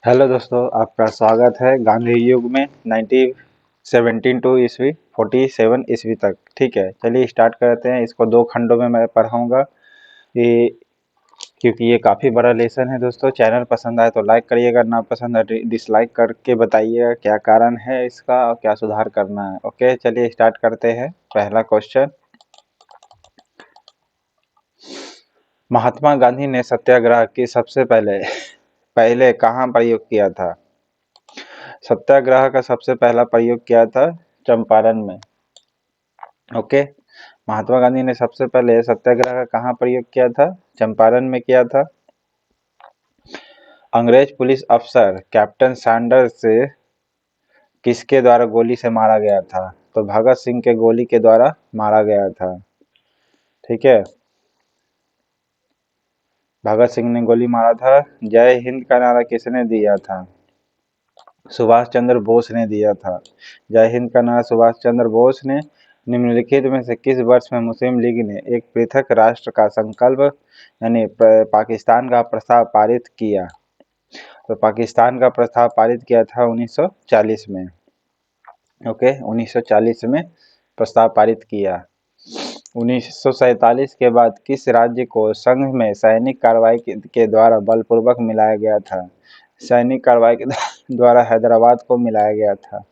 Hello दोस्तों, आपका स्वागत है गांधी युग में 1917 टू ईस्वी 47 ईस्वी तक। ठीक है, चलिए स्टार्ट करते हैं। इसको दो खंडों में मैं पढ़ाऊंगा ये, क्योंकि ये काफ़ी बड़ा लेसन है। दोस्तों, चैनल पसंद आए तो लाइक करिएगा, ना पसंद आए डिसलाइक करके बताइएगा क्या कारण है इसका और क्या सुधार करना है। ओके, चलिए स्टार्ट करते हैं। पहला क्वेश्चन, महात्मा गांधी ने सत्याग्रह की सबसे पहले पहले कहाँ प्रयोग किया था? सत्याग्रह का सबसे पहला प्रयोग किया था चंपारण में। ओके, महात्मा गांधी ने सबसे पहले सत्याग्रह का कहाँ प्रयोग किया था? चंपारण में किया था। अंग्रेज पुलिस अफसर कैप्टन सैंडर्स से किसके द्वारा गोली से मारा गया था? तो भगत सिंह के गोली के द्वारा मारा गया था। ठीक है, भगत सिंह ने गोली मारा था। जय हिंद का नारा किसने दिया था? सुभाष चंद्र बोस ने दिया था। जय हिंद का नारा सुभाष चंद्र बोस ने। निम्नलिखित में से किस वर्ष में मुस्लिम लीग ने एक पृथक राष्ट्र का संकल्प यानी पाकिस्तान का प्रस्ताव पारित किया? तो पाकिस्तान का प्रस्ताव पारित किया था 1940 में। ओके, 1940 में प्रस्ताव पारित किया। 1947 के बाद किस राज्य को संघ में सैनिक कार्रवाई के द्वारा बलपूर्वक मिलाया गया था? सैनिक कार्रवाई के द्वारा हैदराबाद को मिलाया गया था।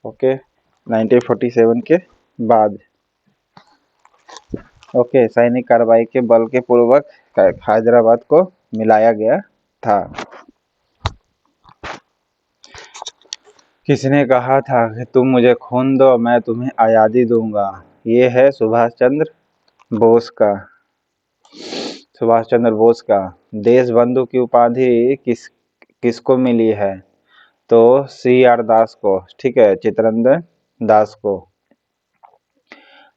ओके, 1947 के बाद ओके सैनिक कार्रवाई के बल के पूर्वक हैदराबाद को मिलाया गया था। किसने कहा था कि तुम मुझे खून दो मैं तुम्हें आज़ादी दूंगा? ये है सुभाष चंद्र बोस का। सुभाष चंद्र बोस का। देश बंधु की उपाधि किसको मिली है? तो CR दास को। ठीक है, चित्तरंजन दास को।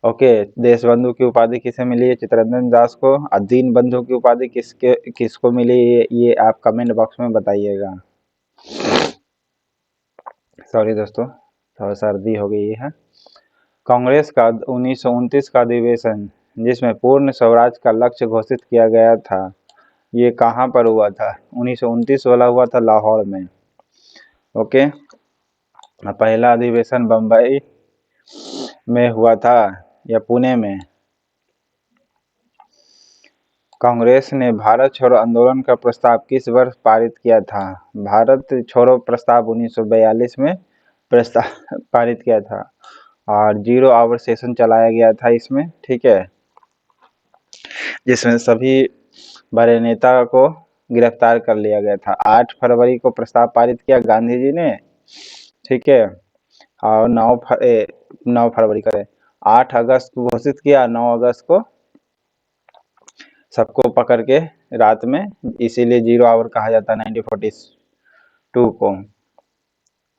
ओके, देश बंधु की उपाधि किसे मिली है? चित्तरंजन दास को। और दीन बंधु की उपाधि किसको मिली है? ये आप कमेंट बॉक्स में बताइएगा। सॉरी दोस्तों, थोड़ा सर्दी हो गई है। कांग्रेस का 1929 का अधिवेशन जिसमें पूर्ण स्वराज का लक्ष्य घोषित किया गया था, ये कहाँ पर हुआ था? 1929 वाला हुआ था लाहौर में। ओके, पहला अधिवेशन बम्बई में हुआ था या पुणे में? कांग्रेस ने भारत छोड़ो आंदोलन का प्रस्ताव किस वर्ष पारित किया था? भारत छोड़ो प्रस्ताव 1942 में प्रस्ताव पारित किया था और 0 आवर सेशन चलाया गया था इसमें। ठीक है, जिसमें सभी बड़े नेता को गिरफ्तार कर लिया गया था। 8 फरवरी को प्रस्ताव पारित किया गांधी जी ने। ठीक है, और 9 फरवरी करे 8 अगस्त को घोषित किया, 9 अगस्त को सबको पकड़ के रात में, इसीलिए 0 आवर कहा जाता है 1942 को।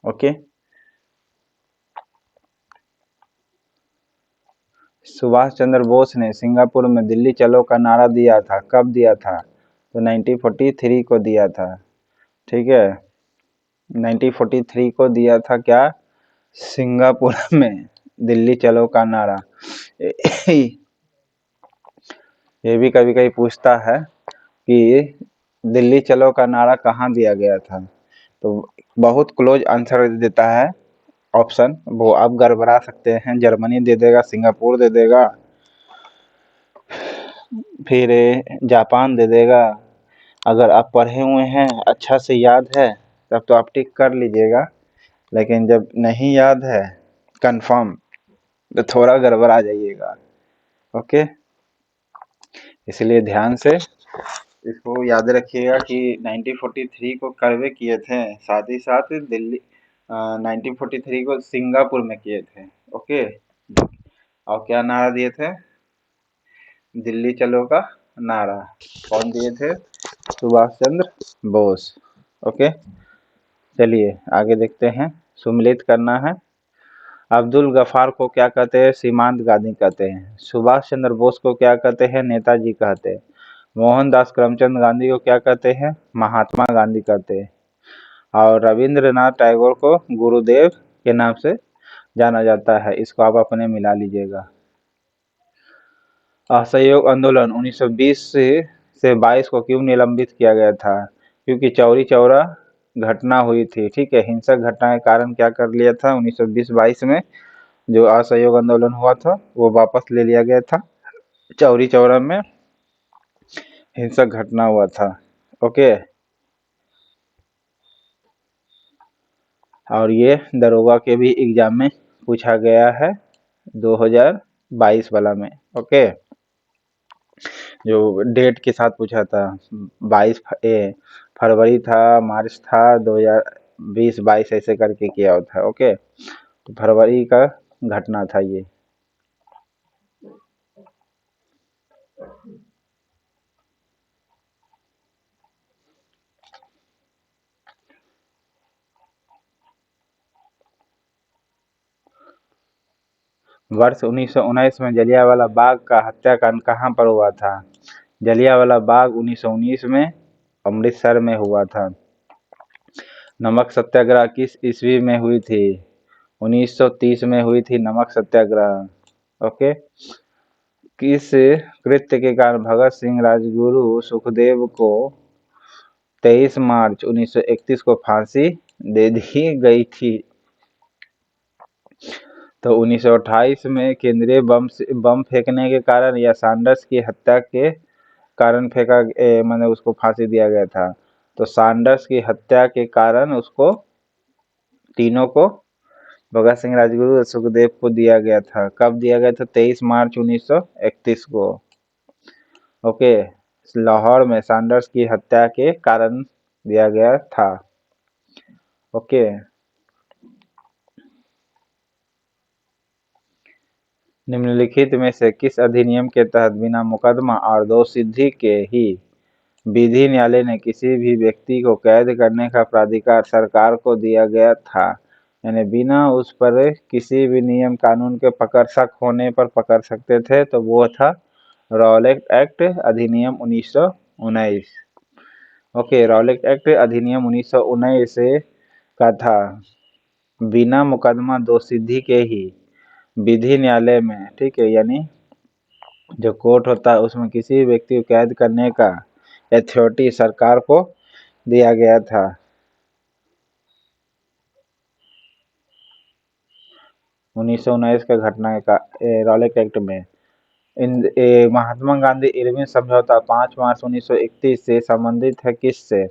ओके, सुभाष चंद्र बोस ने सिंगापुर में दिल्ली चलो का नारा दिया था, कब दिया था? तो 1943 को दिया था। ठीक है, 1943 को दिया था क्या? सिंगापुर में दिल्ली चलो का नारा। ये भी कभी कभी पूछता है कि दिल्ली चलो का नारा कहाँ दिया गया था, तो बहुत क्लोज आंसर देता है ऑप्शन, वो आप गड़बड़ा सकते हैं। जर्मनी दे देगा, सिंगापुर दे देगा, फिर जापान दे देगा। अगर आप पढ़े हुए हैं, अच्छा से याद है, तब तो आप टिक कर लीजिएगा, लेकिन जब नहीं याद है कंफर्म, तो थोड़ा गड़बड़ा जाइएगा। ओके, इसलिए ध्यान से इसको याद रखिएगा कि 1943 को करवे किए थे, साथ ही साथ दिल्ली 1943 को सिंगापुर में किए थे। ओके, और क्या नारा दिए थे? दिल्ली चलो का नारा कौन दिए थे? सुभाष चंद्र बोस। ओके, चलिए आगे देखते हैं। सुमिलित करना है। अब्दुल गफार को क्या कहते हैं? सीमांत गांधी कहते हैं। सुभाष चंद्र बोस को क्या कहते हैं? नेताजी कहते हैं। मोहनदास करमचंद गांधी को क्या कहते हैं? महात्मा गांधी कहते हैं। और रविंद्रनाथ टैगोर को गुरुदेव के नाम से जाना जाता है। इसको आप अपने मिला लीजिएगा। असहयोग आंदोलन 1920 से 22 को क्यों निलंबित किया गया था? क्योंकि चौरी चौरा घटना हुई थी, ठीक है, हिंसक घटना के कारण क्या कर लिया था 1920-22 में जो असहयोग आंदोलन हुआ था वो वापस ले लिया गया था। चौरी चौरा में हिंसक घटना हुआ था। ओके, और ये दरोगा के भी एग्जाम में पूछा गया है 2022 वाला में। ओके, जो डेट के साथ पूछा था 22 फरवरी था, मार्च था, 2020-22 ऐसे करके किया होता है। ओके, तो फरवरी का घटना था ये। वर्ष 1919 में जलियांवाला बाग का हत्याकांड कहाँ पर हुआ था? जलियांवाला बाग 1919 में अमृतसर में हुआ था। नमक सत्याग्रह किस ईस्वी में हुई थी? 1930 में हुई थी नमक सत्याग्रह। ओके, किस कृत्य के कारण भगत सिंह राजगुरु सुखदेव को 23 मार्च 1931 को फांसी दे दी गई थी? तो 1928 में केंद्रीय बम फेंकने के कारण या सैंडर्स की हत्या के कारण मैंने उसको फांसी दिया गया था। तो सैंडर्स की हत्या के कारण उसको, तीनों को, भगत सिंह राजगुरु और सुखदेव को दिया गया था। कब दिया गया था? 23 मार्च 1931 को। ओके, लाहौर में सैंडर्स की हत्या के कारण दिया गया था। ओके, निम्नलिखित में से किस अधिनियम के तहत बिना मुकदमा और दोष सिद्धि के ही विधि न्यायालय ने किसी भी व्यक्ति को कैद करने का प्राधिकार सरकार को दिया गया था? यानी बिना उस पर किसी भी नियम कानून के पकड़ शक होने पर पकड़ सकते थे, तो वो था रॉलेट एक्ट अधिनियम 1919। ओके, रॉलेट एक्ट अधिनियम 1919 का था बिना मुकदमा दोष सिद्धि के ही विधि न्यायालय में, ठीक है, यानी जो कोर्ट होता है उसमें किसी व्यक्ति को कैद करने का अथॉरिटी सरकार को दिया गया था। 1919 का घटना का रॉलेट एक्ट में महात्मा गांधी इरविन समझौता 5 मार्च 1931 से संबंधित है किससे?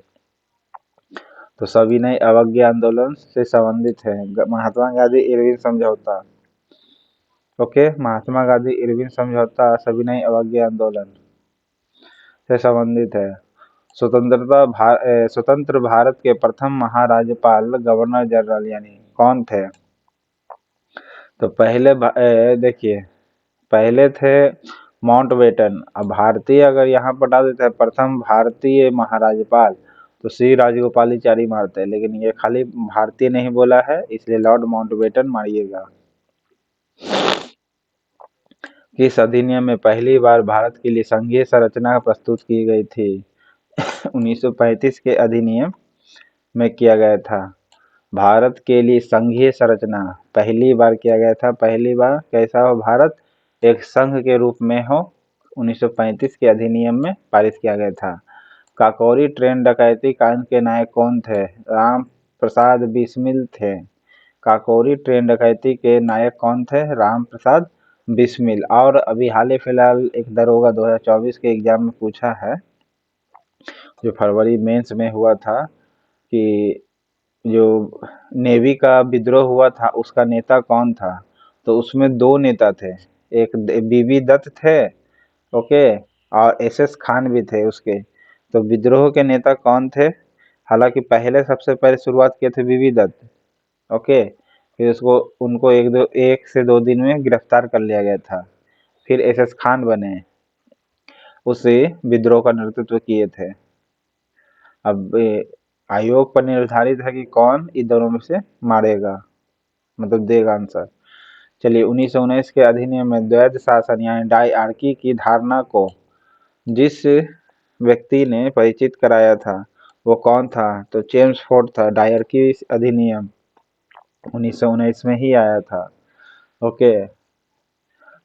तो सविनय अवज्ञा आंदोलन से संबंधित है महात्मा गांधी इरविन समझौता। ओके, महात्मा गांधी इरविन समझौता सविनय अवज्ञा आंदोलन से संबंधित है। स्वतंत्र भारत के प्रथम महाराज्यपाल गवर्नर जनरल यानी कौन थे? तो देखिए, पहले थे माउंटबेटन। अब भारतीय अगर यहाँ पर डाल देते हैं प्रथम भारतीय महाराज्यपाल तो श्री राजगोपालाचारी मारते हैं, लेकिन ये खाली भारतीय नहीं बोला है इसलिए लॉर्ड माउंटबेटन मारिएगा। किस अधिनियम में पहली बार भारत के लिए संघीय संरचना प्रस्तुत की गई थी? 1935 के अधिनियम में किया गया था। भारत के लिए संघीय संरचना पहली बार किया गया था। पहली बार कैसा हो भारत एक संघ के रूप में हो, 1935 के अधिनियम में पारित किया गया था। काकोरी ट्रेन डकैती कांड के नायक कौन थे? राम प्रसाद बिस्मिल थे। काकोरी ट्रेन डकैती के नायक कौन थे? राम प्रसाद बिस्मिल। और अभी हाल ही फिलहाल एक दरोगा 2024 के एग्जाम में पूछा है, जो फरवरी मेंस में हुआ था, कि जो नेवी का विद्रोह हुआ था उसका नेता कौन था? तो उसमें दो नेता थे, एक बीबी दत्त थे, ओके, और एसएस खान भी थे उसके। तो विद्रोह के नेता कौन थे? हालांकि सबसे पहले शुरुआत किए थे बीबी दत्त। ओके, फिर उसको उनको 1 से 2 दिन में गिरफ्तार कर लिया गया था। फिर एसएस खान बने, उसे विद्रोह का नेतृत्व किए थे। अब आयोग पर निर्धारित है कि कौन इन दोनों में से मारेगा, मतलब देगा आंसर। चलिए, 1919 के अधिनियम में द्वैध शासन यानी डायआर्की की धारणा को जिस व्यक्ति ने परिचित कराया था वो कौन था? तो चेम्सफोर्ड था। डायआर्की अधिनियम 1919 में ही आया था। ओके,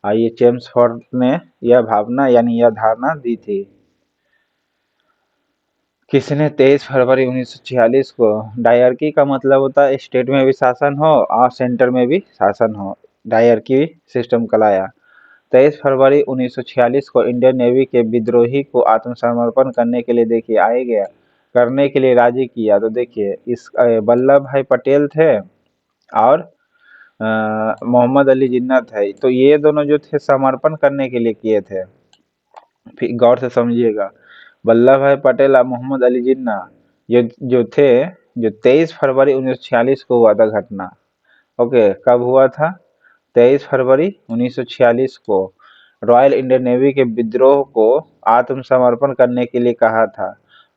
आइए, चेम्सफोर्ड ने यह भावना यानी यह धारणा दी थी। किसने 23 फरवरी 1946 को, डायरकी का मतलब होता है स्टेट में भी शासन हो और सेंटर में भी शासन हो, डायरकी सिस्टम चलाया। 23 फरवरी 1946 को इंडियन नेवी के विद्रोही को आत्मसमर्पण करने के लिए देखिए आए गया, करने के लिए राजी किया। तो देखिए इस वल्लभ भाई पटेल थे और मोहम्मद अली जिन्ना थे। तो ये दोनों जो थे समर्पण करने के लिए किए थे। फिर गौर से समझिएगा, वल्लभ भाई पटेल और मोहम्मद अली जिन्ना ये जो थे, जो 23 फरवरी 1946 को हुआ था घटना। ओके, कब हुआ था? 23 फरवरी 1946 को रॉयल इंडियन नेवी के विद्रोह को आत्मसमर्पण करने के लिए कहा था।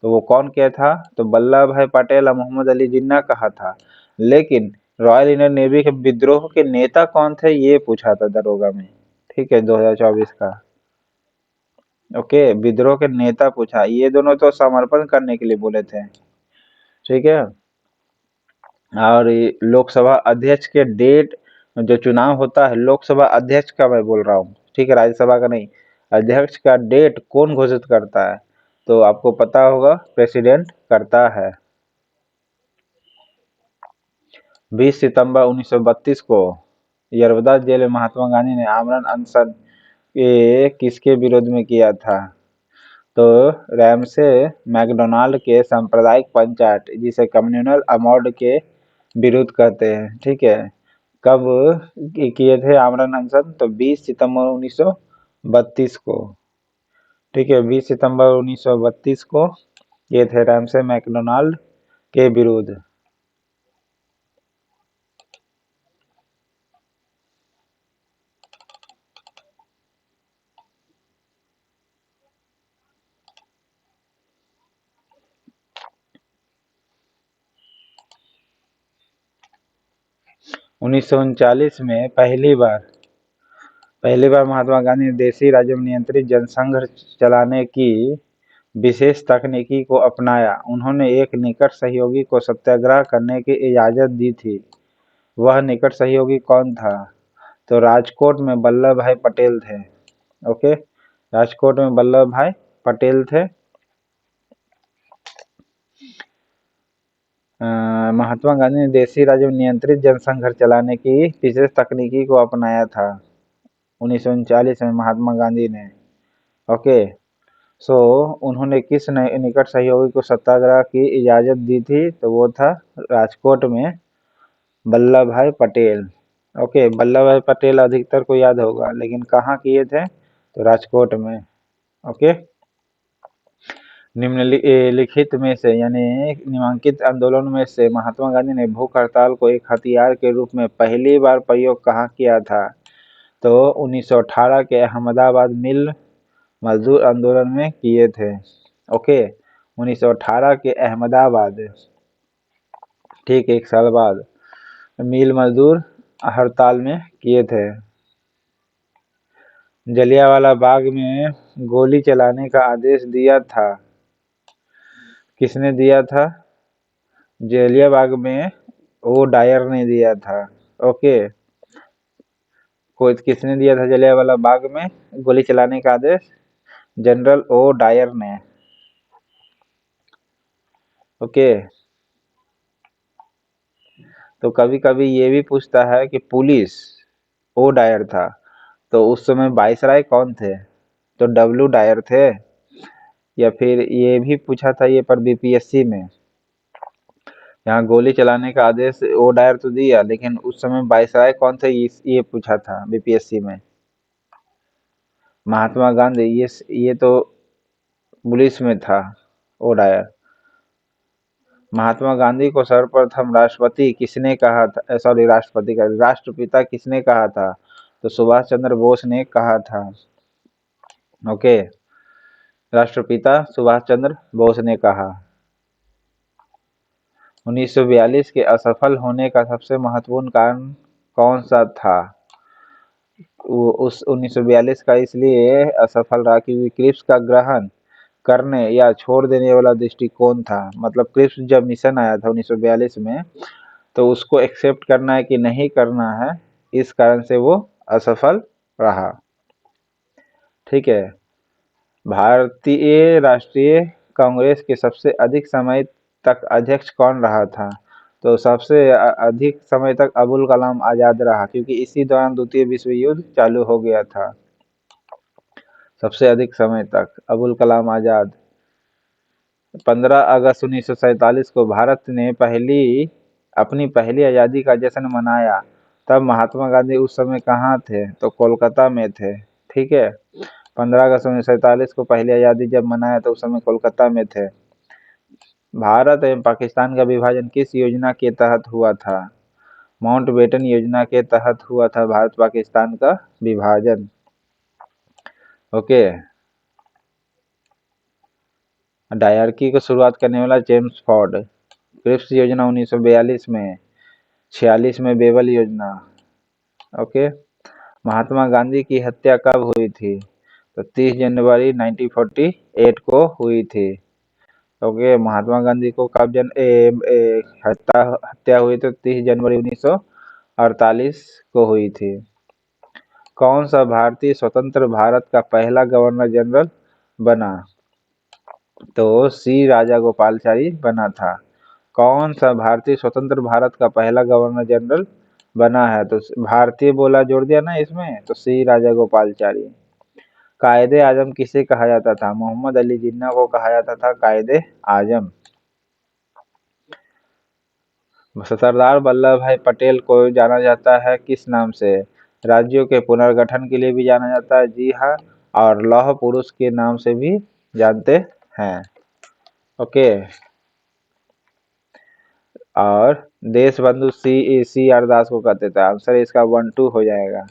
तो वो कौन किया था? तो वल्लभ भाई पटेल और मोहम्मद अली जिन्ना कहा था। लेकिन रॉयल इंडियन नेवी के विद्रोह के नेता कौन थे ये पूछा था दरोगा में, ठीक है, 2024 का। ओके, विद्रोह के नेता पूछा, ये दोनों तो समर्पण करने के लिए बोले थे, ठीक है। और लोकसभा अध्यक्ष के डेट, जो चुनाव होता है लोकसभा अध्यक्ष का मैं बोल रहा हूँ, ठीक है, राज्यसभा का नहीं। अध्यक्ष का डेट कौन घोषित करता है? तो आपको पता होगा, प्रेसिडेंट करता है। 20 सितंबर 1932 को यरवदा जेल में महात्मा गांधी ने आमरण अनशन किसके विरोध में किया था? तो रैमसे मैकडोनाल्ड के सांप्रदायिक पंचायत, जिसे कम्युनल अमॉर्ड के विरुद्ध कहते हैं, ठीक है। कब किए थे आमरण अनशन? तो 20 सितंबर 1932 को, ठीक है, 20 सितंबर 1932 को ये थे रैमसे मैकडोनाल्ड के विरुद्ध। उन्नीस में पहली बार महात्मा गांधी ने देशी राज्य में नियंत्रित जनसंघ चलाने की विशेष तकनीकी को अपनाया। उन्होंने एक निकट सहयोगी को सत्याग्रह करने की इजाजत दी थी। वह निकट सहयोगी कौन था? तो राजकोट में वल्लभ भाई पटेल थे। ओके, राजकोट में वल्लभ भाई पटेल थे। महात्मा गांधी ने देशी राज्य में नियंत्रित जनसंघ चलाने की विशेष तकनीकी को अपनाया था 1939 में महात्मा गांधी ने। ओके, सो उन्होंने किस निकट सहयोगी को सत्याग्रह की इजाजत दी थी? तो वो था राजकोट में वल्लभ भाई पटेल। ओके, वल्लभ भाई पटेल अधिकतर को याद होगा, लेकिन कहाँ किए थे? तो राजकोट में। ओके, निम्नलिखित में से यानी निम्नांकित आंदोलन में से महात्मा गांधी ने भूख हड़ताल को एक हथियार के रूप में पहली बार प्रयोग कहाँ किया था? तो 1918 के अहमदाबाद मिल मजदूर आंदोलन में किए थे। ओके, 1918 के अहमदाबाद, ठीक, एक साल बाद मिल मजदूर हड़ताल में किए थे। जलियांवाला बाग में गोली चलाने का आदेश दिया था, किसने दिया था? जलियांवाला बाग में वो डायर ने दिया था। ओके, कोई किसने दिया था जलियांवाला बाग में गोली चलाने का आदेश? जनरल ओ डायर ने। ओके, तो कभी कभी ये भी पूछता है कि पुलिस ओ डायर था, तो उस समय वायसराय कौन थे? तो डब्ल्यू डायर थे। या फिर ये भी पूछा था ये पर बीपीएससी में, यहाँ गोली चलाने का आदेश ओ डायर तो दिया, लेकिन उस समय वायसराय कौन थे ये पूछा था बीपीएससी में। महात्मा गांधी, ये तो पुलिस में था ओ डायर। महात्मा गांधी को सर्वप्रथम राष्ट्रपति किसने कहा था? सॉरी, राष्ट्रपति का राष्ट्रपिता किसने कहा था? तो सुभाष चंद्र बोस ने कहा था। ओके, राष्ट्रपिता सुभाष चंद्र बोस ने कहा। 1942 के असफल होने का सबसे महत्वपूर्ण कारण कौन सा था? उस 1942 का इसलिए असफल रहा क्योंकि क्रिप्स का ग्रहण करने या छोड़ देने वाला दृष्टिकोण था। मतलब क्रिप्स जब मिशन आया था 1942 में, तो उसको एक्सेप्ट करना है कि नहीं करना है, इस कारण से वो असफल रहा, ठीक है। भारतीय राष्ट्रीय कांग्रेस के सबसे अधिक समय तक अध्यक्ष कौन रहा था? तो सबसे अधिक समय तक अबुल कलाम आज़ाद रहा, क्योंकि इसी दौरान द्वितीय विश्व युद्ध चालू हो गया था। सबसे अधिक समय तक अबुल कलाम आज़ाद। 15 अगस्त 1947 को भारत ने अपनी पहली आज़ादी का जश्न मनाया। तब महात्मा गांधी उस समय कहाँ थे? तो कोलकाता में थे। ठीक है, 15 अगस्त 1947 को पहली आज़ादी जब मनाया तो उस समय कोलकाता में थे। भारत एवं पाकिस्तान का विभाजन किस योजना के तहत हुआ था? माउंटबेटन योजना के तहत हुआ था भारत पाकिस्तान का विभाजन। ओके, डायरकी को शुरुआत करने वाला जेम्स फोर्ड। क्रिप्स योजना 1942 में, 46 में बेबल योजना। ओके, महात्मा गांधी की हत्या कब हुई थी? तो 30 जनवरी 1948 को हुई थी। ओके, महात्मा गांधी को कब हत्या हुई तो 30 जनवरी 1948 को हुई थी। कौन सा भारतीय स्वतंत्र भारत का पहला गवर्नर जनरल बना? तो सी राजागोपालाचारी बना था। कौन सा भारतीय स्वतंत्र भारत का पहला गवर्नर जनरल बना है? तो भारतीय बोला जोड़ दिया ना इसमें, तो सी राजागोपालाचारी। कायदे आजम किसे कहा जाता था? मोहम्मद अली जिन्ना को कहा जाता था कायदे आजम। सरदार वल्लभ भाई पटेल को जाना जाता है किस नाम से? राज्यों के पुनर्गठन के लिए भी जाना जाता है, जी हाँ, और लौह पुरुष के नाम से भी जानते हैं। ओके, और देश बंधु सी आर दास को कहते थे। आंसर इसका 1-2 हो जाएगा।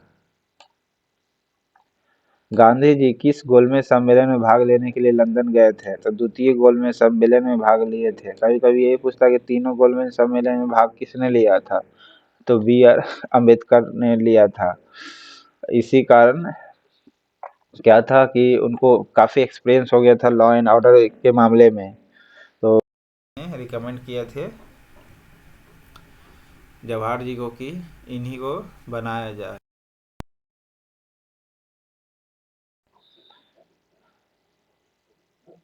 गांधी जी किस गोलमेज सम्मेलन में भाग लेने के लिए लंदन गए थे? तो द्वितीय गोलमेज सम्मेलन में भाग लिए थे। कभी कभी यही पूछता कि तीनों गोलमेज सम्मेलन में भाग किसने लिया था? तो बी आर अम्बेडकर ने लिया था। इसी कारण क्या था कि उनको काफी एक्सपीरियंस हो गया था लॉ एंड ऑर्डर के मामले में, तो रिकमेंड किए थे जवाहर जी को कि इन्हीं को बनाया जाए।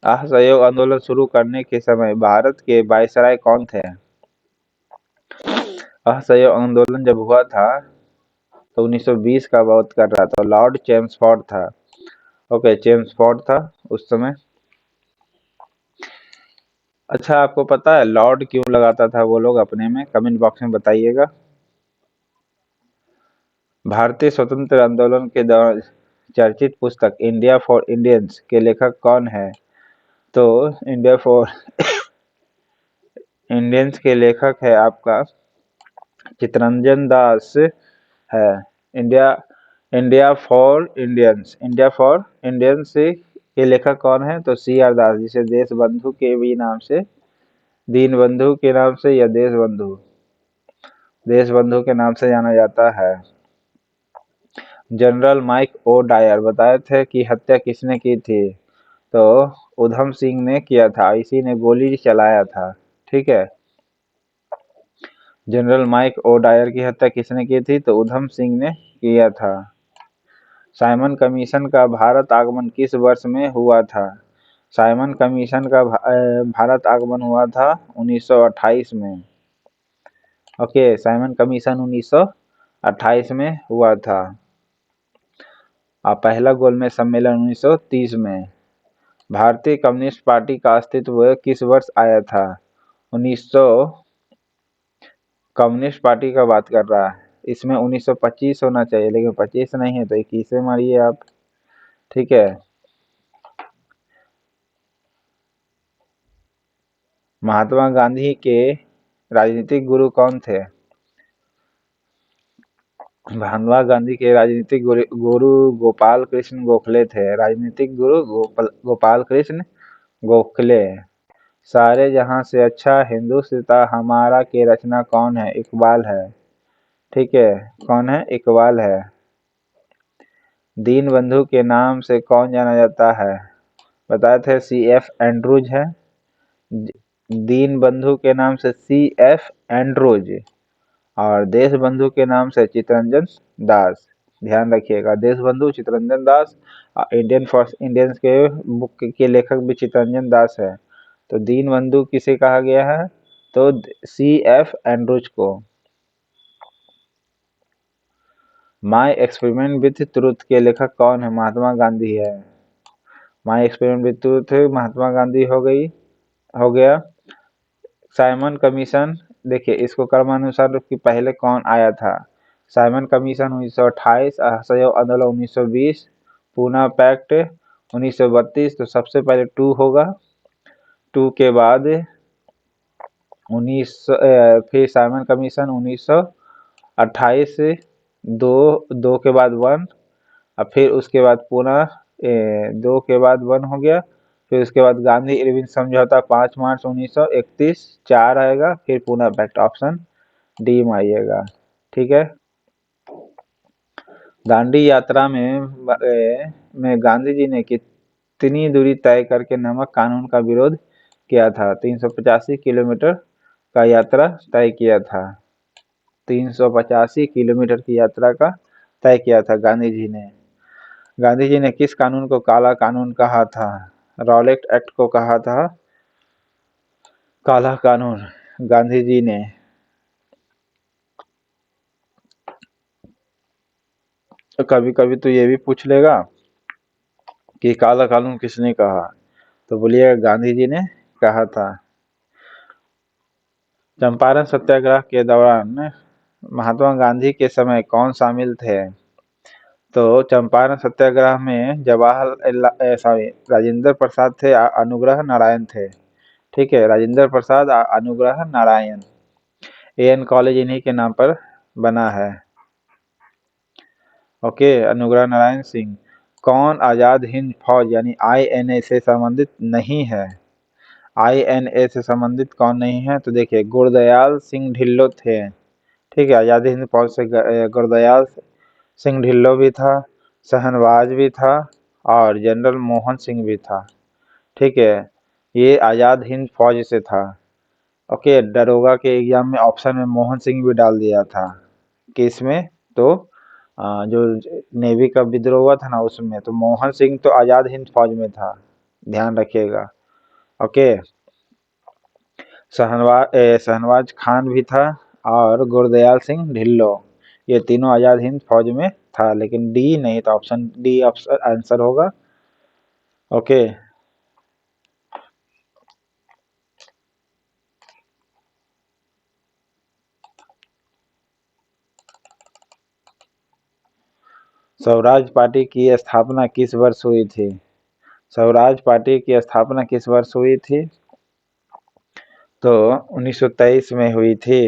असहयोग आंदोलन शुरू करने के समय भारत के वायसराय कौन थे? असहयोग आंदोलन जब हुआ था तो 1920 का बात कर रहा था, लॉर्ड चेम्सफोर्ड था। ओके, चेम्सफोर्ड था उस समय। अच्छा, आपको पता है लॉर्ड क्यों लगाता था वो लोग अपने में? कमेंट बॉक्स में बताइएगा। भारतीय स्वतंत्र आंदोलन के दौरान चर्चित पुस्तक इंडिया फॉर इंडियंस के लेखक कौन है? तो इंडिया फॉर इंडियंस के लेखक है आपका चित्तरंजन दास है। इंडिया फॉर इंडियंस के लेखक कौन है? तो सी आर दास, जिसे देश बंधु के भी नाम से, दीन बंधु के नाम से या देश बंधु के नाम से जाना जाता है। जनरल माइक ओ डायर बताए थे कि हत्या किसने की थी? तो उधम सिंह ने किया था, इसी ने गोली चलाया था। ठीक है, जनरल माइक ओ डायर की हत्या किसने की थी? तो उधम सिंह ने किया था। साइमन कमीशन का भारत आगमन किस वर्ष में हुआ था? साइमन कमीशन का भारत आगमन हुआ था 1928 में। ओके, साइमन कमीशन 1928 में हुआ था। और पहला गोलमेज सम्मेलन 1930 में। भारतीय कम्युनिस्ट पार्टी का अस्तित्व किस वर्ष आया था? 1900 कम्युनिस्ट पार्टी का बात कर रहा है, इसमें 1925 होना चाहिए, लेकिन 25 नहीं है तो 21 में मारिए आप। ठीक है, महात्मा गांधी के राजनीतिक गुरु कौन थे? महात्मा गांधी के राजनीतिक गुरु गोपाल कृष्ण गोखले थे। राजनीतिक गुरु गोपाल कृष्ण गोखले। सारे जहां से अच्छा हिंदुस्तान हमारा के रचना कौन है? इकबाल है। ठीक है, कौन है? इकबाल है। दीन बंधु के नाम से कौन जाना जाता है? बताए थे C.F. एंड्रूज है। दीन बंधु के नाम से C.F. एंड्रूज, और देश बंधु के नाम से चित्तरंजन दास। ध्यान रखिएगा, देश बंधु Chittaranjan Das. Indian for Indians के बुक के लेखक भी चित्तरंजन दास है। तो दीनबंधु किसे कहा गया है? तो CF एंड्रूज को। माई एक्सपेरिमेंट विथ ट्रुथ के लेखक कौन है? महात्मा गांधी है। My experiment with truth Mahatma Gandhi हो गया। साइमन कमीशन, देखिए इसको क्रमानुसार कि पहले कौन आया था। साइमन कमीशन 1928, असहयोग आंदोलन 1920, पूना पैक्ट 1932। तो सबसे पहले 2 होगा। 2 के बाद 19 फिर साइमन कमीशन 1928, 2 के बाद 1, और फिर उसके बाद पुनः 2 के बाद 1 हो गया। फिर उसके बाद गांधी इरविन समझौता 5 मार्च 1931, 4 आएगा। फिर पुनः पैक्ट, ऑप्शन डी में आइएगा। ठीक है। दांडी यात्रा में गांधी जी ने कितनी दूरी तय करके नमक कानून का विरोध किया था? 385 किलोमीटर का यात्रा तय किया था। 385 किलोमीटर की यात्रा का तय किया था गांधी जी ने। गांधी जी ने किस कानून को काला कानून कहा था? रॉलेट एक्ट को कहा था काला कानून गांधी जी ने। तो कभी कभी तो ये भी पूछ लेगा कि काला कानून किसने कहा, तो बोलिएगा गांधी जी ने कहा था। चंपारण सत्याग्रह के दौरान महात्मा गांधी के समय कौन शामिल थे? तो चंपारण सत्याग्रह में राजेंद्र प्रसाद थे, अनुग्रह नारायण थे। ठीक है, राजेंद्र प्रसाद, अनुग्रह नारायण। AN कॉलेज इन्हीं के नाम पर बना है। ओके, अनुग्रह नारायण सिंह। कौन आजाद हिंद फौज यानी INA से संबंधित नहीं है? INA से संबंधित कौन नहीं है? तो देखिए गुरदयाल सिंह ढिल्लो थे। ठीक है, आजाद हिंद फौज से गुरदयाल सिंह ढिल्लो भी था, शहनवाज भी था, और जनरल मोहन सिंह भी था। ठीक है, ये आजाद हिंद फौज से था। ओके, दरोगा के एग्जाम में ऑप्शन में मोहन सिंह भी डाल दिया था। किस में? तो जो नेवी का विद्रोह हुआ था ना उसमें, तो मोहन सिंह तो आजाद हिंद फौज में था, ध्यान रखिएगा। ओके, शहनवाज खान भी था, और गुरदयाल सिंह ढिल्लो, ये तीनों आजाद हिंद फौज में था, लेकिन डी नहीं, तो ऑप्शन डी आंसर होगा। ओके, स्वराज पार्टी की स्थापना किस वर्ष हुई थी? स्वराज पार्टी की स्थापना किस वर्ष हुई थी? तो 1923 में हुई थी।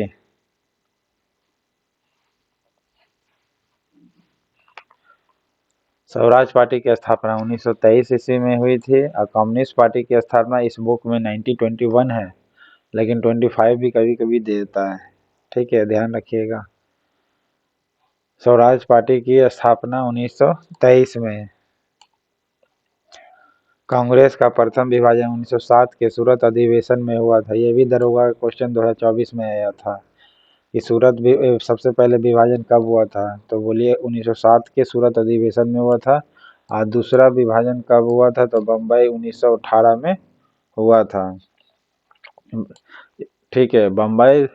स्वराज पार्टी की स्थापना 1923 ईस्वी में हुई थी, और कम्युनिस्ट पार्टी की स्थापना इस बुक में 1921 है, लेकिन 25 भी कभी कभी दे देता है। ठीक है, ध्यान रखिएगा। स्वराज पार्टी की स्थापना 1923 में। कांग्रेस का प्रथम विभाजन 1907 के सूरत अधिवेशन में हुआ था। ये भी दरोगा का क्वेश्चन 2024 में आया था कि सूरत सबसे पहले विभाजन कब हुआ था? तो बोलिए 1907 के सूरत अधिवेशन में हुआ था। और दूसरा विभाजन कब हुआ था? तो बम्बई 1918 में हुआ था। ठीक है, बम्बई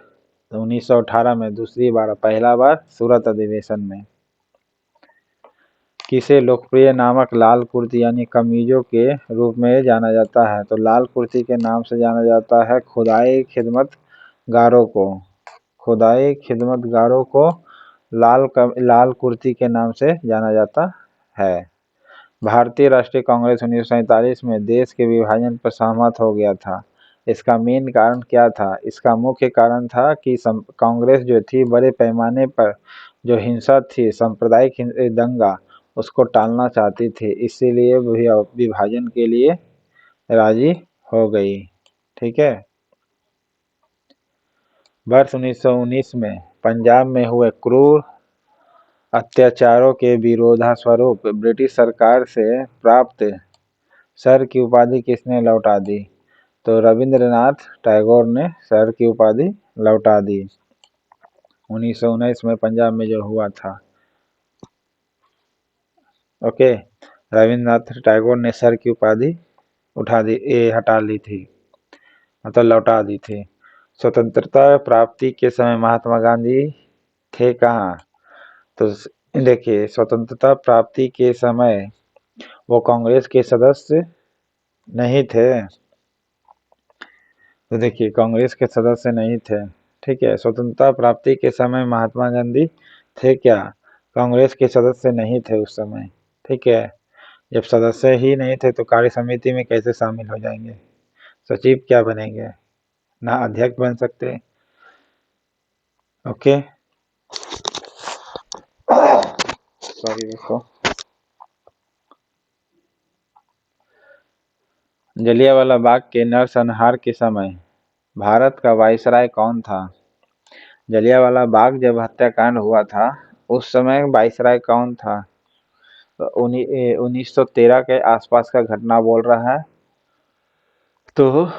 1918 में दूसरी बार, पहला बार सूरत अधिवेशन में। किसे लोकप्रिय नामक लाल कुर्ती यानी कमीजों के रूप में जाना जाता है? तो लाल कुर्ती के नाम से जाना जाता है खुदाई खिदमतगारों को। खुदाई खिदमतगारों को लाल कुर्ती के नाम से जाना जाता है। भारतीय राष्ट्रीय कांग्रेस 1947 में देश के विभाजन पर सहमत हो गया था। इसका मेन कारण क्या था? इसका मुख्य कारण था कि कांग्रेस जो थी बड़े पैमाने पर जो हिंसा थी, सांप्रदायिक दंगा, उसको टालना चाहती थी, इसीलिए विभाजन के लिए राजी हो गई। ठीक है। वर्ष 1919 में पंजाब में हुए क्रूर अत्याचारों के विरोधास्वरूप ब्रिटिश सरकार से प्राप्त सर की उपाधि किसने लौटा दी? तो रविंद्रनाथ टैगोर ने सर की उपाधि लौटा दी 1919 में पंजाब में जो हुआ था। ओके, रविंद्रनाथ टैगोर ने सर की उपाधि हटा ली थी। मतलब लौटा दी थी। स्वतंत्रता प्राप्ति के समय महात्मा गांधी थे कहाँ? तो देखिए, स्वतंत्रता प्राप्ति के समय वो कांग्रेस के सदस्य नहीं थे। तो देखिए, कांग्रेस के सदस्य नहीं थे, ठीक है। स्वतंत्रता प्राप्ति के समय महात्मा गांधी थे क्या? कांग्रेस के सदस्य नहीं थे उस समय, ठीक है। जब सदस्य ही नहीं थे तो कार्य समिति में कैसे शामिल हो जाएंगे? सचिव क्या बनेंगे? ना अध्यक्ष बन सकते। ओके, सॉरी दोस्तों। जलियांवाला बाग के नरसंहार के समय भारत का वायसराय कौन था? जलियांवाला बाग जब हत्याकांड हुआ था उस समय वायसराय कौन था? तो 1913 के आसपास का घटना बोल रहा है, तो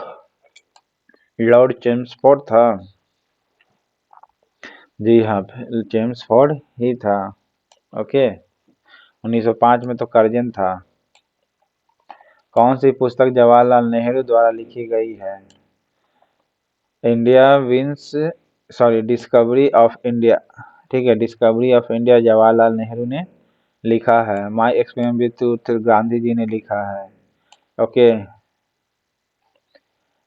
लॉर्ड चेम्सफोर्ड था। जी हाँ, चेम्सफोर्ड ही था। ओके, 1905 में तो कर्जन था। कौन सी पुस्तक जवाहरलाल नेहरू द्वारा लिखी गई है? डिस्कवरी ऑफ इंडिया, ठीक है। Discovery of India Jawaharlal Nehru ने लिखा है। My experiment with truth Gandhi ji ने लिखा है। ओके,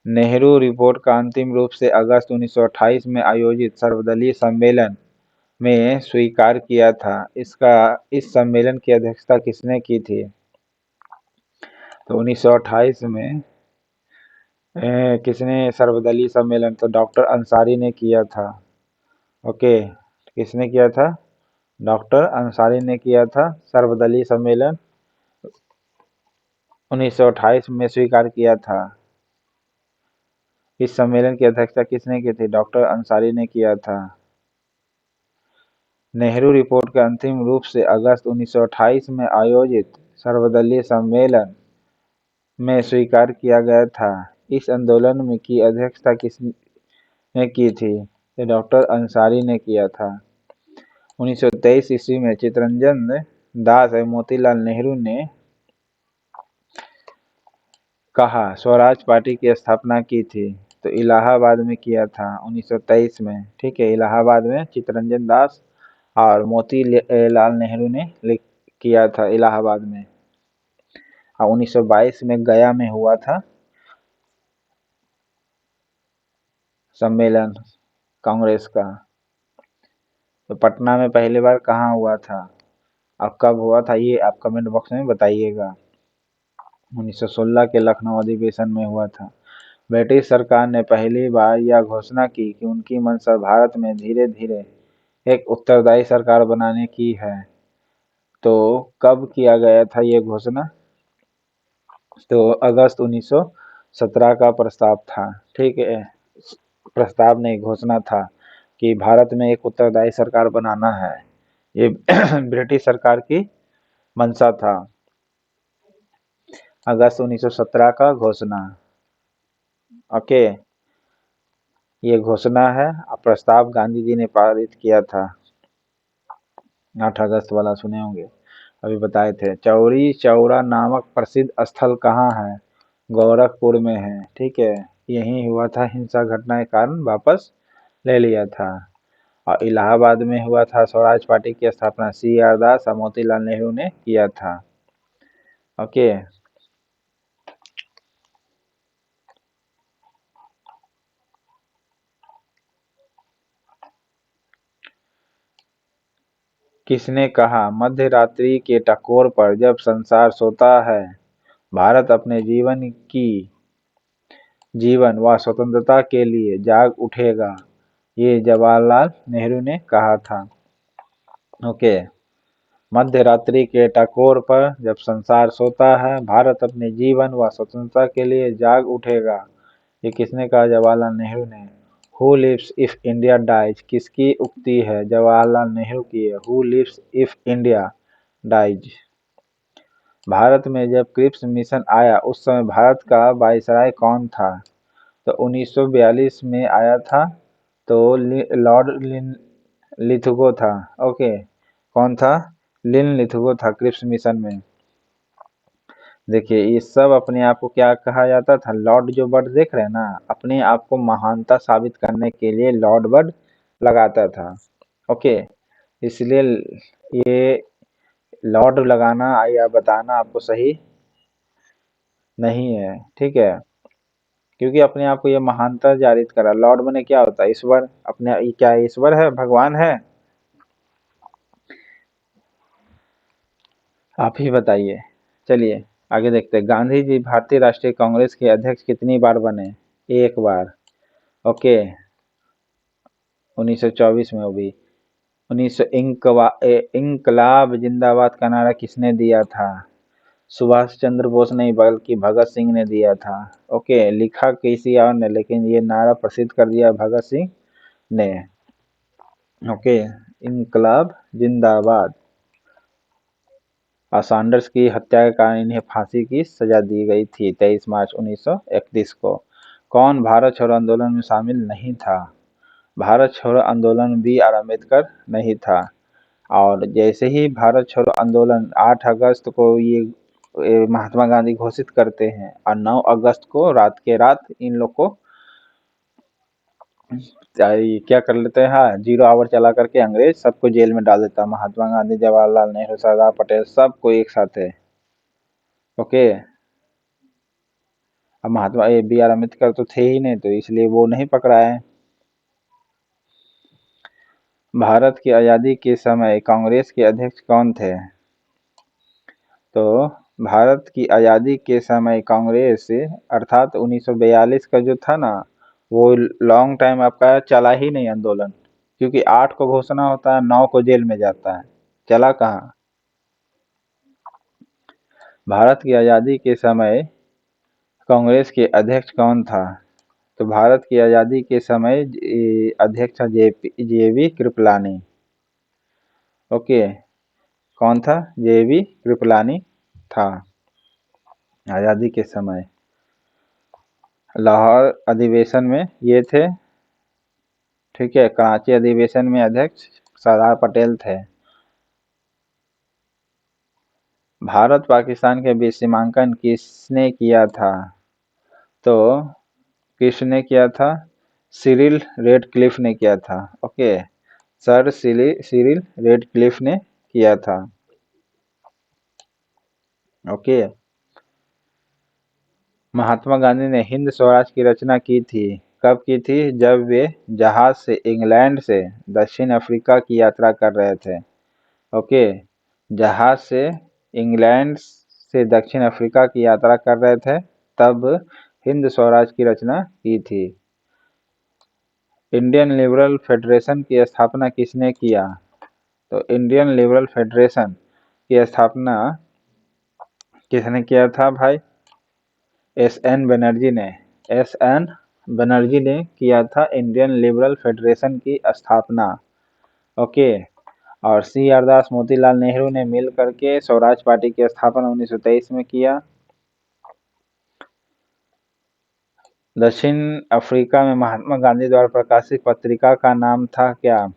नेहरू रिपोर्ट का अंतिम रूप से अगस्त 1928 में आयोजित सर्वदलीय सम्मेलन में स्वीकार किया था। इस सम्मेलन की अध्यक्षता किसने की थी? तो 1928 में किसने सर्वदलीय सम्मेलन? तो डॉक्टर अंसारी ने किया था। ओके, किसने किया था? डॉक्टर अंसारी ने किया था। सर्वदलीय सम्मेलन 1928 में स्वीकार किया था। इस सम्मेलन की अध्यक्षता किसने की थी? डॉक्टर अंसारी ने किया था। नेहरू रिपोर्ट का अंतिम रूप से अगस्त 1928 में आयोजित सर्वदलीय सम्मेलन में स्वीकार किया गया था। इस आंदोलन में की अध्यक्षता किसने की थी? तो डॉक्टर अंसारी ने किया था। 1923 ईस्वी में चित्तरंजन दास और मोतीलाल नेहरू ने कहा स्वराज पार्टी की स्थापना की थी? तो इलाहाबाद में किया था 1923 में, ठीक है। इलाहाबाद में चित्तरंजन दास और मोतीलाल नेहरू ने किया था इलाहाबाद में। और 1922 में गया में हुआ था सम्मेलन कांग्रेस का। तो पटना में पहली बार कहाँ हुआ था और कब हुआ था, ये आप कमेंट बॉक्स में बताइएगा। 1916 के लखनऊ अधिवेशन में हुआ था। ब्रिटिश सरकार ने पहली बार यह घोषणा की कि उनकी मंशा भारत में धीरे धीरे एक उत्तरदायी सरकार बनाने की है। तो कब किया गया था ये घोषणा? तो अगस्त 1917 का प्रस्ताव था, ठीक है। प्रस्ताव नहीं, घोषणा था कि भारत में एक उत्तरदायी सरकार बनाना है। ये ब्रिटिश सरकार की मंशा था। अगस्त 1917 का घोषणा। ओके, ये घोषणा है। प्रस्ताव गांधी जी ने पारित किया था। 8 अगस्त वाला सुने होंगे, अभी बताए थे। चौरी चौरा नामक प्रसिद्ध स्थल कहाँ है? गोरखपुर में है, ठीक है। यही हुआ था हिंसा घटना के कारण वापस ले लिया था। और इलाहाबाद में हुआ था स्वराज पार्टी की स्थापना CR दास और मोतीलाल नेहरू ने किया था। ओके, किसने कहा मध्य रात्रि के टकोर पर जब संसार सोता है भारत अपने जीवन व स्वतंत्रता के लिए जाग उठेगा? ये जवाहरलाल नेहरू ने कहा था। ओके, मध्य रात्रि के टकोर पर जब संसार सोता है भारत अपने जीवन व स्वतंत्रता के लिए जाग उठेगा, ये किसने कहा? जवाहरलाल नेहरू ने। Who lives if India dies किसकी उक्ति है? जवाहरलाल नेहरू की है। Who lives if India dies. Bharat में जब क्रिप्स मिशन आया उस समय भारत का वायसराय कौन था? तो 1942 में आया था, तो लॉर्ड लिथगो था। ओके, कौन था? लिन लिथगो था क्रिप्स मिशन में। देखिए ये सब अपने आप को क्या कहा जाता था, लॉर्ड जो वर्ड देख रहे हैं ना, अपने आप को महानता साबित करने के लिए लॉर्ड वर्ड लगाता था। ओके, इसलिए ये लॉर्ड लगाना या बताना आपको सही नहीं है, ठीक है, क्योंकि अपने आप को ये महानता जाहिर करा। लॉर्ड बने क्या होता है, ईश्वर। अपने ये क्या ईश्वर है, भगवान है? आप ही बताइए। चलिए आगे देखते हैं। गांधी जी भारतीय राष्ट्रीय कांग्रेस के अध्यक्ष कितनी बार बने? एक बार। ओके, 1924 में। वो भी 1900। इंकलाब जिंदाबाद का नारा किसने दिया था? सुभाष चंद्र बोस नहीं, बल्कि भगत सिंह ने दिया था। ओके, लिखा किसी और ने, लेकिन ये नारा प्रसिद्ध कर दिया भगत सिंह ने। ओके, इंकलाब जिंदाबाद। और सैंडर्स की हत्या के कारण इन्हें फांसी की सजा दी गई थी 23 मार्च 1931 को। कौन भारत छोड़ो आंदोलन में शामिल नहीं था? भारत छोड़ो आंदोलन बी आर अम्बेडकर नहीं था। और जैसे ही भारत छोड़ो आंदोलन 8 अगस्त को ये महात्मा गांधी घोषित करते हैं, और 9 अगस्त को रात के रात इन लोग को क्या कर लेते हैं, हाँ, 0 आवर चला करके अंग्रेज सबको जेल में डाल देता। महात्मा गांधी, जवाहरलाल नेहरू, सरदार पटेल, सबको एक साथ है। ओके, अब महात्मा ये बी आर अम्बेडकर तो थे ही नहीं, तो इसलिए वो नहीं पकड़ा है। भारत की आज़ादी के समय कांग्रेस के अध्यक्ष कौन थे? तो भारत की आज़ादी के समय कांग्रेस अर्थात 1942 का जो था ना, वो लॉन्ग टाइम आपका चला ही नहीं आंदोलन, क्योंकि 8 को घोषणा होता है, 9 को जेल में जाता है, चला कहाँ। भारत की आज़ादी के समय कांग्रेस के अध्यक्ष कौन था? तो भारत की आज़ादी के समय अध्यक्ष था जेबी कृपलानी। ओके, कौन था? जेबी कृपलानी था आज़ादी के समय। लाहौर अधिवेशन में ये थे, ठीक है। कराची अधिवेशन में अध्यक्ष सरदार पटेल थे। भारत पाकिस्तान के बीच सीमांकन किसने किया था? तो किसने किया था? सिरिल रेडक्लिफ ने किया था। ओके, सर सिरिल रेडक्लिफ ने किया था। ओके, महात्मा गांधी ने हिंद स्वराज की रचना की थी, कब की थी? जब वे जहाज से इंग्लैंड से दक्षिण अफ्रीका की यात्रा कर रहे थे। ओके, जहाज से इंग्लैंड से दक्षिण अफ्रीका की यात्रा कर रहे थे, तब हिंद स्वराज की रचना की थी। इंडियन लिबरल फेडरेशन की स्थापना किसने किया? तो इंडियन लिबरल फेडरेशन की स्थापना किसने किया था भाई? एस.एन. बनर्जी ने। एस.एन. बनर्जी ने किया था इंडियन लिबरल फेडरेशन की स्थापना। ओके, और सी आर दास मोतीलाल नेहरू ने मिल करके स्वराज पार्टी की स्थापना 1923 में किया। दक्षिण अफ्रीका में महात्मा गांधी द्वारा प्रकाशित पत्रिका का नाम था क्या?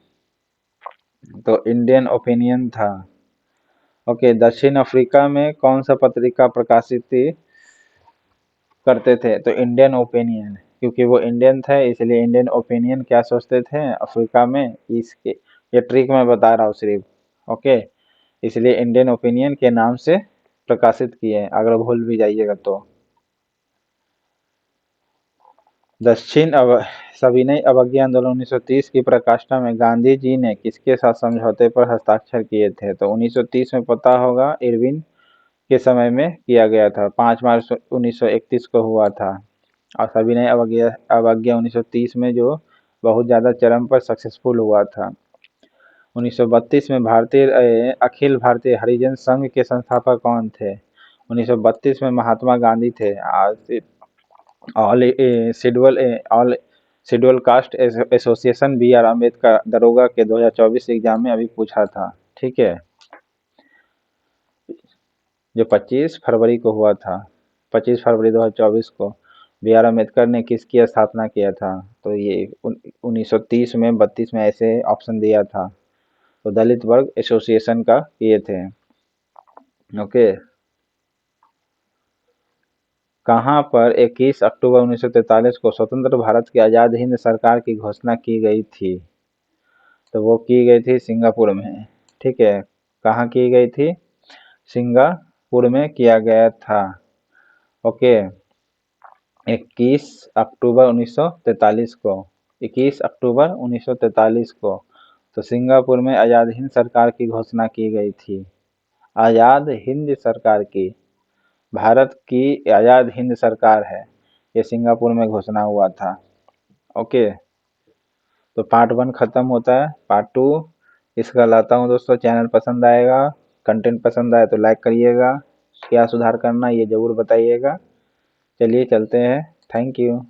तो इंडियन ओपिनियन था। ओके, दक्षिण अफ्रीका में कौन सा पत्रिका प्रकाशित करते थे? तो इंडियन ओपिनियन, क्योंकि वो इंडियन थे इसलिए इंडियन ओपिनियन क्या सोचते थे अफ्रीका में, इसके ये ट्रिक मैं बता रहा हूँ सिर्फ। ओके, इसलिए इंडियन ओपिनियन के नाम से प्रकाशित किए, अगर भूल भी जाइएगा तो। दक्षिण सविनय अवज्ञा आंदोलन 1930 की प्रकाष्ठा में गांधी जी ने किसके साथ समझौते पर हस्ताक्षर किए थे? तो 1930 में पता होगा इरविन के समय में किया गया था, 5 मार्च 1931 को हुआ था। और सविनय अवज्ञा अवज्ञा 1930 में जो बहुत ज़्यादा चरम पर सक्सेसफुल हुआ था। 1932 में अखिल भारतीय हरिजन संघ के संस्थापक कौन थे? 1932 में महात्मा गांधी थे। All schedule caste association B R Ambedkar दरोगा के 2024 एग्जाम में अभी पूछा था, ठीक है, जो 25 फरवरी को हुआ था। 25 फरवरी 2024 को बी आर अम्बेडकर ने किसकी स्थापना किया था? तो ये 1930 में 32 में ऐसे ऑप्शन दिया था, तो दलित वर्ग एसोसिएशन का किए थे। ओके, कहाँ पर 21 अक्टूबर 1943 को स्वतंत्र भारत की आज़ाद हिंद सरकार की घोषणा की गई थी? तो वो की गई थी सिंगापुर में। ठीक है, कहाँ की गई थी? सिंगापुर में किया गया था। ओके, 21 अक्टूबर 1943 को, 21 अक्टूबर 1943 को तो सिंगापुर में आज़ाद हिंद सरकार की घोषणा की गई थी। आज़ाद हिंद सरकार की, भारत की आज़ाद हिंद सरकार है, ये सिंगापुर में घोषणा हुआ था। ओके, तो पार्ट 1 खत्म होता है। पार्ट 2 इसका लाता हूँ दोस्तों। चैनल पसंद आएगा, कंटेंट पसंद आए तो लाइक करिएगा, क्या सुधार करना ये ज़रूर बताइएगा। चलिए चलते हैं, थैंक यू।